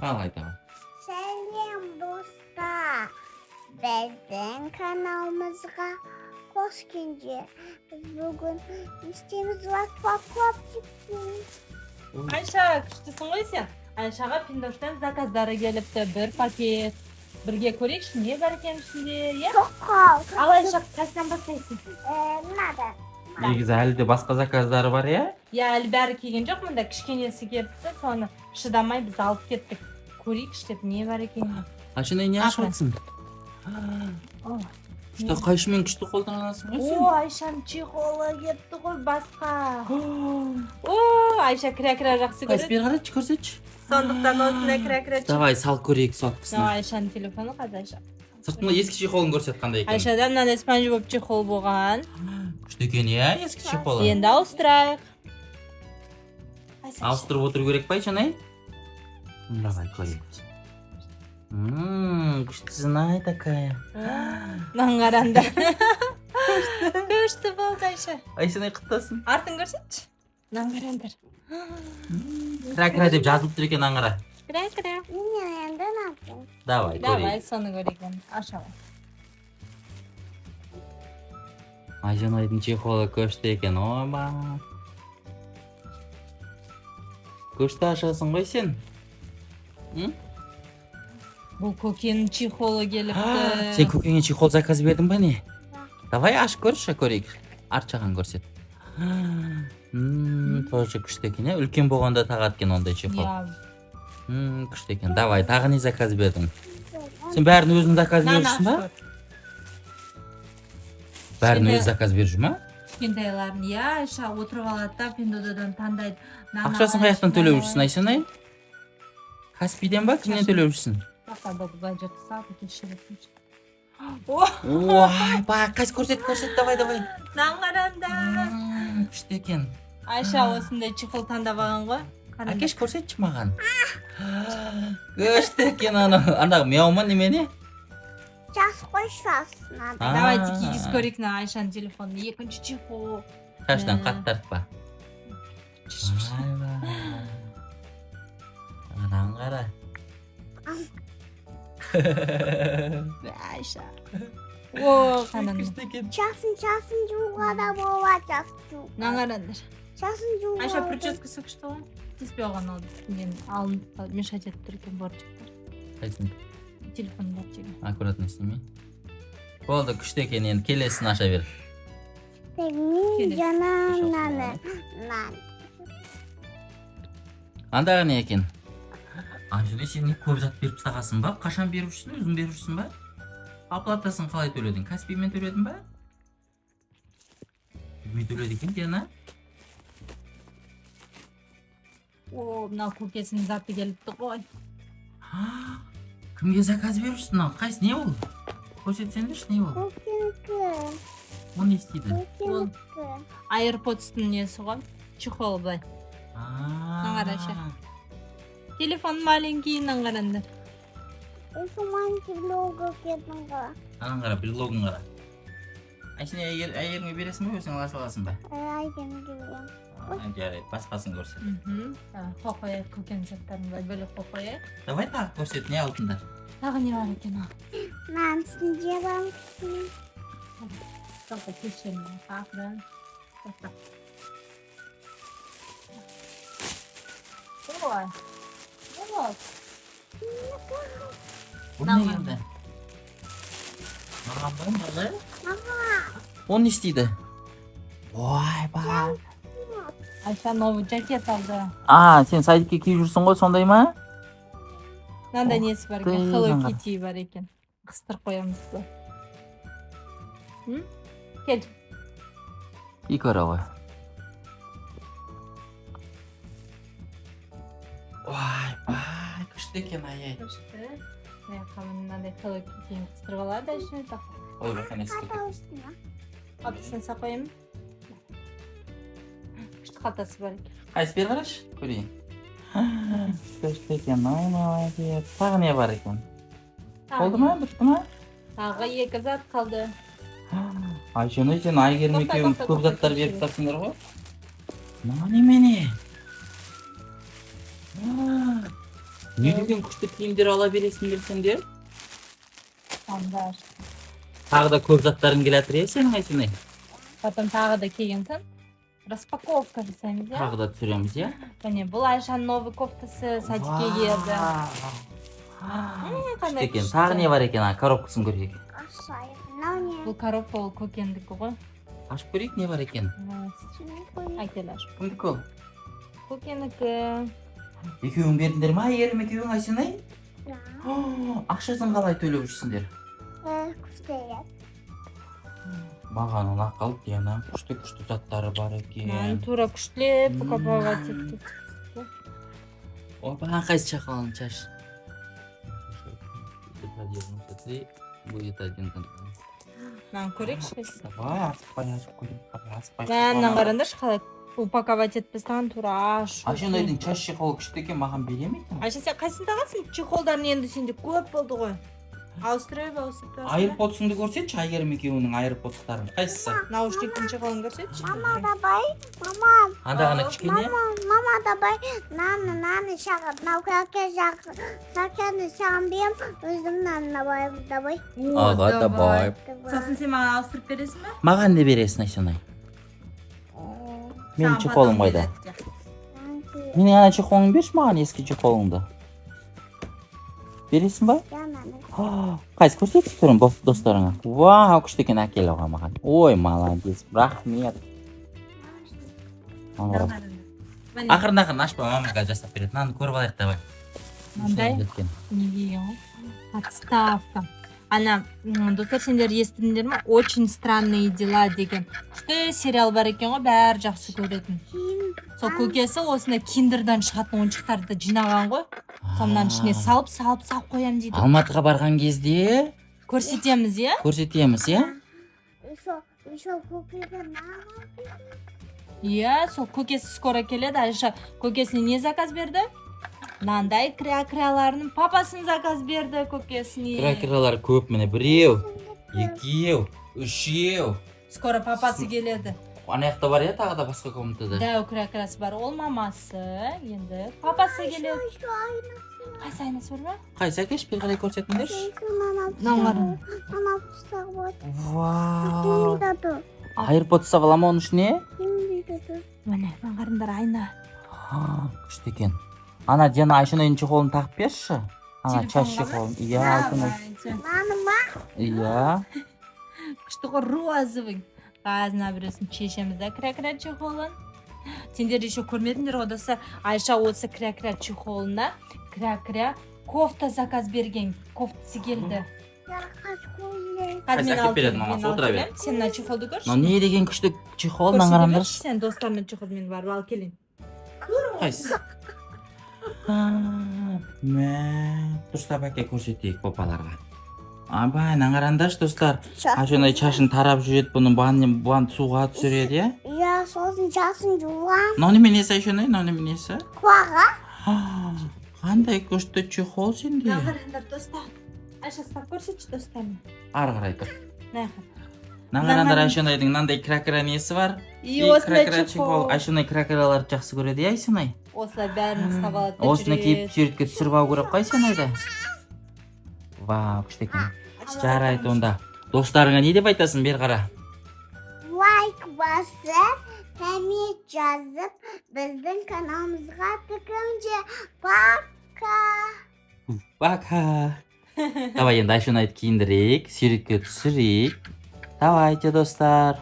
Al aytama. Selam dostlar. Bizden kanalımıza hoş geldiniz. Biz bugün işimiz var patlap çıktı. Ayşe küçtüsün ғой sen. Ayşe'ga Pindoş'tan zakazları gelipti. Bir paket. Birge көрейік ішінде бар екен ішінде, иә? Çok kal. Ал Ayşe қайсынан бастайсың? Nada. Негизи әлі де басқа заказдары бар, иә? Иә, әлі бәрі келген жоқ, мында кішкенесі келіпті, соны шыдамай біз алып кеттік. Көрейікші деп, не бар екен? Ашынай не ашып атсың? Күшті қайшымен күшті қолданасың ғой сен? О, Айшаның чехолы келіпті ғой басқа. О, Айша кіра-кіра жақсы Қайсы көреді. бері қарайшы, көрсетші. Сондықтан осындай кіра-кіра чек. Давай, сал көрейік соткысын. Айшаның телефоны қазір Айша. Сыртында ескі чехолын көрсет қандай екен. Айшада мынандай спанж болып чехол болған. Күшті екен, иә, ескі чехолы. Енді ауыстырайық. Ауыстырып отыру керек па, Айшанай? Давай, көрейік. Күштісінай такая. Мынаған қараңдар. Күшті болды Айша. Айшанай құттасын. Артын көрсетші. Мынаған қараңдар. Кіра-кіра деп жазылып тұр екен аңғара. Кіра-кіра. Yine ne yaptın? Давай, Давай, көрейік. соны көрейік. Ашалай. Айжанайдың чехолы көшті екен, ойба. Көшті ашасың ғой сен? Бұл көкенің чехолы келіпті. Сен көкеңе чехол заказ бердің ба не? Давай ашып көрші, көрейік. Арт жағын көрсет. Тоже күшті екен, е? Үлкен болғанда тағат екен ондай чехол. Иә. Күшті екен. Давай, тағы не заказ бердің? Сен бәрін өзің заказ берушісің ба? Бәрін өз заказ беруші ма? Кішкентайларын, иә, Айша отырып алады да, Пиндодадан таңдайды. Ақшасын қаяқтан төлеп жүрсің, Айшанай? Каспийден ба, кімнен төлеп жүрсің? Бақалдады, былай жатты салып кешіретін. Ой, ба, қайсы көрсет, давай. Мынаған қараңдар. Күшті екен. Айша осындай чехол таңдап алған ғой. Әкеш көрсетші маған. Күшті екен анағы мяу ма немене? Час koşarsın hadi. Давайте кигіз көрейік на Айшаның телефонын. Екінші чехол. Шаштан қатты тартпа. Анан қара. Айша. О, қанан. Күшті екен. Çasın cugada boğacağız. Мынаған қараңдар. Çasın cugada. Айша прическасы күшті ғой. Теспей алған ол үстінен алынып мешать етіп тұр екен борчиктер. Қайсын? Телефон борчигі. Аккуратно сними. Болды, күшті екен, енді келесін аша бер. Senin canım nane. Андағы не екен? Анжеле, сен не көп зат беріп тастағансың ба? Қашан беріп жүрсің, өзің беріп жүрсің ба? Оплатасын қалай төледің? Каспиймен төледің ба? Кіммен төледі екен, Диана? О, мынау көкесінің заты келіпті ғой. Кімге заказ беріп жүрсің? Қайсы, не ол? Көрсетсеңдерші, не ол? Kukinki. Ол не істейді? Kukinki. Airpods'тың несі ғой. Чехол былай. қарашы. Телефон маленький, мынаған қараңдар. Osman vlogu kedin qara. Анан қара, блогын қара. Айсене әйеліңе бересің бе, өзің ала саласың ба? Aygen gibi. Жарайды, басқасын көрсет. Қоқояйық, көкен заттарын былай бөліп қоқояйық. Давай тағы көрсет, не алдыңдар? Тағы не бар екен ол? Ben sineceğim. Жалпы кешенің ақырын. Ой. Вот. Ол не келді? Маған ба, маған? Ол не істейді? Ой, ба. Айша новый жакет алды. Сен садикке киіп жүрсің ғой, сондай ма? Мынандай несі бар екен, Hello Kitty бар екен. Қыстырып қоямыз бұл. Кел. И көр ғой. Ой, бай, күшті екен, ай. Күшті. Мынандай Hello Kitty'ні қыстырып алады, ішіне тақ. Ой, баққан ескі. Kata üstüne. Қалтасын сақойым. Күшті қалтасы бар екен. Қайсы бер қараш, көрейін. Күшті екен, ай, молодец. Тағы не бар екен? Болды ма, бітті ма? Тағы екі зат қалды. Айшаны, сен Айгерім екеуің көп заттар беріп тапсыңдар ғой? Мына немене? Ne деген күшті киімдер ала бересіңдер сендер? Аңдар. Тағы да көп заттарың келатыр е сенің Айсынай. Потом тағы да келген соң распаковка жасаймыз, иә? Тағы да түсіреміз, иә? Міне, бұл Айшаның новый кофтасы садикке келді. Күшті екен. Тағы не бар екен? Коробкасын көрейік. Aşağıya. Ne ne? Бұл коробка ол көкендікі ғой. Ашып көрейік, не бар екен? Şimdi koyayım. Әкелер. Кімдікі ол? Көкендікі. Екеуің бердіңдер ма? Ерім екеуің Айсынай? Ya. Ақшасын қалай төлеп жүрсіңдер? Kuştayım. Маған ұнап қалып, яна күшті заттары бар Мен екен. тура күштілеп упаковать етіп. Опа, қайсы шақалын шаш. Будет один контроль. Мен көрейікші. Давай, асықпай ашып көрейік. Асықпай. Мәннен қараңдаршы қалай упаковать етпестен тура ашу. Айшынайдың чаш чехолы күшті екен, маған бере ме екен? Айша, сен қайсың тағасың? Чехолдарын енді сенде көп болды ғой. Ауыстырып. Айырподсыңды көрсетші, Айгерім екеуінің айырподстарын. Қайсысы? Наушниктің чехолын көрсетші. Mama da bay. Mama. Андағаны кішкене? Mama da bay. Nane şakat. Navkaka şakat. Şakanı şambiyem. Özüm nane bay da bay. Аға да бай. Сосын сен маған ауыстырып бересің бе? Маған не бересің, Айшынай? Менің чехолым қайда? Менің ана чехолыңды берші маған, ескі чехолыңды. Бересің ба? Қайсы көрсетіп көрін достарыңа? Вау, күшті екен, әкел оған маған. Ой, молодец, рахмет. Ақырын ашпа, мамаға жасап береді. Наны көріп алайық давай. Мындай? Не деген ғой? Отставка. Ана, достар, сендер естідіңдер ме? Очень странные дела деген. Күшті сериал бар екен ғой, бәрі жақсы көретін. Сол көкесі осында киндердан шығатын ойыншықтарды жинаған ғой. Сонан ішіне салып қоям дейді. Алматыға барған кезде Көрсетеміз, иә? көрсетеміз, иә? Еще купили мама. Иә, сол көкесі скоро келеді. Айша көкесіне не заказ берді? Мынандай кря-кряларының папасын заказ берді көкесіне. Кракерлар көп міне, біреу, екеу, үшеу. Скоро папасы келеді. Ана жақта бар иә, тағы да басқа комнатада. Дәу кря-крясы бар, ол мамасы. Енді папасы келеді. Şu aynası. Қайсы айнасы бар ма? Қайсы әкеш, бір қарай көрсетіңдерші. Мынаған. Mama tutsak var. Вау. Şimdi dur. Айырпод ұстап ала ма оның ішіне? Şimdi dur. Міне, қарындар айна. Күшті екен. Ана Диана Айшынайдың чехолын тағып берші. Ана чаш чехолын. Иә, Айшынай. Mama. Иә. Күшті ғой розовый. Қазына біреусін шешемізді кря-кря чехолын. Сендер еще көрмедіңдер ғой достар. Айша осы кря-кря чехолына кря-кря кофта заказ берген. Кофтасы келді. Ya kaç koyuyor. Қазір мен әкеп алып береді, келемін, мама, мен отыра алып бер. келемін. Сен мына чехолды көрші. Мынау не деген күшті чехол, мына қараңдаршы. Сен достармен чехолмен барып алып келейін. Қайсы? Мә, дұрыстап әке көрсетейік папаларға. Абай, мына қараңдаршы достар. Айшынай чашын тарап жүреді, бұны бан суға түсіреді, иә? Ya sosun çasın juvan. Мынау неменесі Айшынай, мынау неменесі? Kuağa. Қандай күшті чехол сенде? Мына қараңдар достар. Айша ұстап көрсетші достармен. Ары қарай тұр. Мына Мына қараңдар, Айшынайдың мынандай кракера несі бар? И осындай кракера чехол. Айшынай кракераларды жақсы көреді, иә Айшынай? Осылай бәрін ұстап алады. Осыны киіп суретке түсіріп алу керек қой Айшынайды? Вау, күшті екен. Жарайды онда. Достарыңа не деп айтасың, бер қара? Like basıp hem yazıp bizim kanalımıza tıklayınca baka. Пока. Давай енді Айшынайды киіндірейік, суретке түсірейік. Давайте достар.